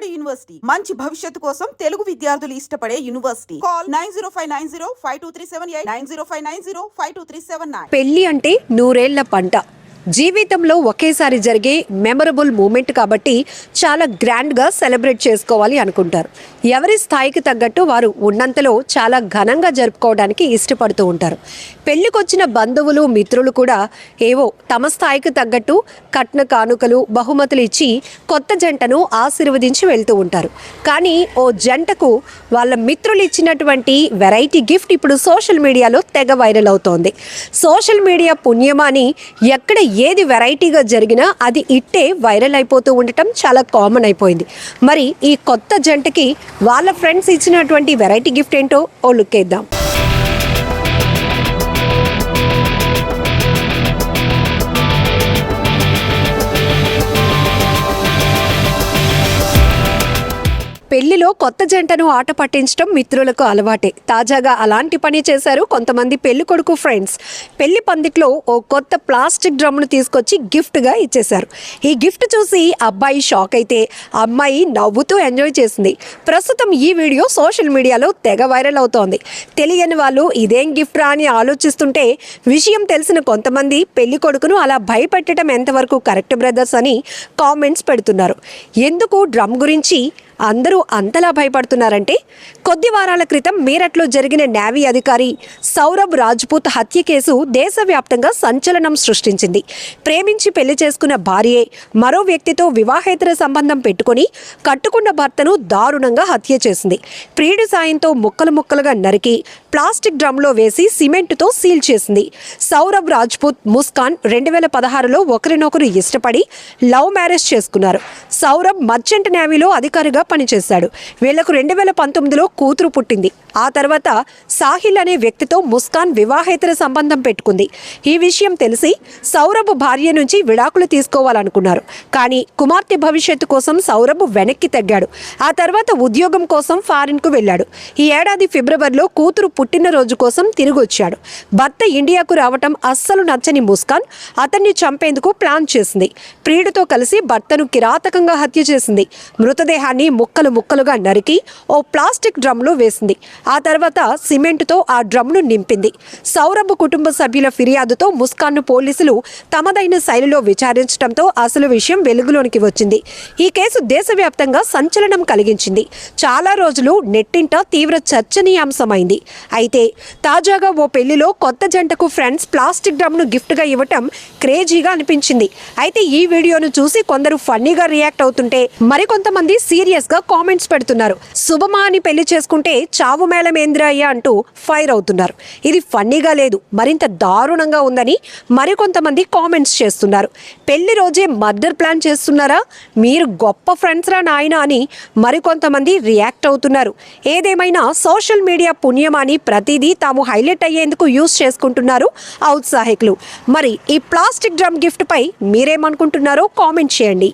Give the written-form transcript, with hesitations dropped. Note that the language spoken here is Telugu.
విజయవాడ యూనివర్సిటీ మంచి భవిష్యత్తు కోసం తెలుగు విద్యార్థులు ఇష్టపడే యూనివర్సిటీ. కాల్ 9059052378 9059052379. పెళ్లి అంటే నూరేళ్ల పంట. జీవితంలో ఒకేసారి జరిగే మెమరబుల్ మూమెంట్ కాబట్టి చాలా గ్రాండ్గా సెలబ్రేట్ చేసుకోవాలి అనుకుంటారు. ఎవరి స్థాయికి తగ్గట్టు వారు ఉన్నంతలో చాలా ఘనంగా జరుపుకోవడానికి ఇష్టపడుతూ ఉంటారు. పెళ్లికొచ్చిన బంధువులు మిత్రులు కూడా ఏవో తమ స్థాయికి తగ్గట్టు కట్న కానుకలు బహుమతులు ఇచ్చి కొత్త జంటను ఆశీర్వదించి వెళ్తూ ఉంటారు. కానీ ఓ జంటకు వాళ్ళ మిత్రులు ఇచ్చినటువంటి వెరైటీ గిఫ్ట్ ఇప్పుడు సోషల్ మీడియాలో తెగ వైరల్ అవుతోంది. సోషల్ మీడియా పుణ్యమాని ఎక్కడ ఏది వెరైటీగా జరిగినా అది ఇట్టే వైరల్ అయిపోతూ ఉండటం చాలా కామన్ అయిపోయింది. మరి ఈ కొత్త జంటకి వాళ్ళ ఫ్రెండ్స్ ఇచ్చినటువంటి వెరైటీ గిఫ్ట్ ఏంటో ఓ లుక్ వేద్దాం. పెళ్లిలో కొత్త జంటను ఆట పట్టించడం మిత్రులకు అలవాటే. తాజాగా అలాంటి పని చేశారు కొంతమంది పెళ్లి కొడుకు ఫ్రెండ్స్. పెళ్లి పందిట్లో ఓ కొత్త ప్లాస్టిక్ డ్రమ్ను తీసుకొచ్చి గిఫ్ట్గా ఇచ్చేశారు. ఈ గిఫ్ట్ చూసి అబ్బాయి షాక్ అయితే అమ్మాయి నవ్వుతూ ఎంజాయ్ చేసింది. ప్రస్తుతం ఈ వీడియో సోషల్ మీడియాలో తెగ వైరల్ అవుతోంది. తెలియని వాళ్ళు ఇదేం గిఫ్ట్ రా అని ఆలోచిస్తుంటే విషయం తెలిసిన కొంతమంది పెళ్లి కొడుకును అలా భయపెట్టడం ఎంతవరకు కరెక్ట్ బ్రదర్స్ అని కామెంట్స్ పెడుతున్నారు. ఎందుకు డ్రమ్ గురించి అందరూ అంతలా భయపడుతున్నారంటే, కొద్ది వారాల క్రితం మీరట్లో జరిగిన నేవీ అధికారి సౌరభ్ రాజ్పూత్ హత్య కేసు దేశవ్యాప్తంగా సంచలనం సృష్టించింది. ప్రేమించి పెళ్లి చేసుకున్న భార్యే మరో వ్యక్తితో వివాహేతర సంబంధం పెట్టుకుని కట్టుకున్న భర్తను దారుణంగా హత్య చేసింది. ప్రియుడి సాయంతో ముక్కలు ముక్కలుగా నరికి ప్లాస్టిక్ డ్రమ్లో వేసి సిమెంటుతో సీల్ చేసింది. సౌరభ్ రాజ్పూత్ ముస్కాన్ 2016లో ఒకరినొకరు ఇష్టపడి లవ్ మ్యారేజ్ చేసుకున్నారు. సౌరభ్ మర్చెంట్ నేవీలో అధికారిగా పనిచేశాడు. వీళ్లకు 2019లో కూతురు పుట్టింది. ఆ తర్వాత సాహిల్ అనే వ్యక్తితో ముస్కాన్ వివాహేతర సంబంధం పెట్టుకుంది. ఈ విషయం తెలిసి సౌరభ్ భార్య నుంచి విడాకులు తీసుకోవాలనుకున్నారు. కానీ కుమార్తె భవిష్యత్తు కోసం సౌరభ్ వెనక్కి తగ్గాడు. ఆ తర్వాత ఉద్యోగం కోసం ఫారిన్కు వెళ్ళాడు. ఈ ఏడాది ఫిబ్రవరిలో కూతురు పుట్టినరోజు కోసం తిరిగి వచ్చాడు. భర్త ఇండియాకు రావటం అస్సలు నచ్చని ముస్కాన్ అతన్ని చంపేందుకు ప్లాన్ చేసింది. ప్రియుడితో కలిసి భర్తను కిరాతకంగా హత్య చేసింది. మృతదేహాన్ని ముక్కలు ముక్కలుగా నరికి ఓ ప్లాస్టిక్ డ్రమ్లో వేసింది. ఆ తర్వాత సిమెంటుతో ఆ డ్రమ్ను నింపింది. సౌరభ్ కుటుంబ సభ్యుల ఫిర్యాదుతో ముస్కాన్ను పోలీసులు తమదైన శైలిలో విచారించడంతో అసలు విషయం వెలుగులోనికి వచ్చింది. ఈ కేసు దేశవ్యాప్తంగా సంచలనం కలిగించింది. చాలా రోజులు నెట్టింట తీవ్ర చర్చనీయాంశమైంది. అయితే తాజాగా ఓ పెళ్లిలో కొత్త జంటకు ఫ్రెండ్స్ ప్లాస్టిక్ డ్రమ్ను గిఫ్ట్గా ఇవ్వటం క్రేజీగా అనిపించింది. అయితే ఈ వీడియోను చూసి కొందరు ఫన్నీగా రియాక్ట్ అవుతుంటే మరికొంతమంది సీరియస్గా కామెంట్స్ పెడుతున్నారు. శుభమా అని పెళ్లి చేసుకుంటే చావు మేళమేంద్రయ్య అంటూ ఫైర్ అవుతున్నారు. ఇది ఫన్నీగా లేదు, మరింత దారుణంగా ఉందని మరికొంతమంది కామెంట్స్ చేస్తున్నారు. పెళ్లి రోజే మర్డర్ ప్లాన్ చేస్తున్నారా, మీరు గొప్ప ఫ్రెండ్స్ రా నాయన అని మరికొంతమంది రియాక్ట్ అవుతున్నారు. ఏదేమైనా సోషల్ మీడియా పుణ్యమాని ప్రతిదీ తాము హైలైట్ అయ్యేందుకు యూజ్ చేసుకుంటున్నారు ఔత్సాహికులు. మరి ఈ ప్లాస్టిక్ డ్రమ్ గిఫ్ట్ పై మీరేమనుకుంటున్నారో కామెంట్ చేయండి.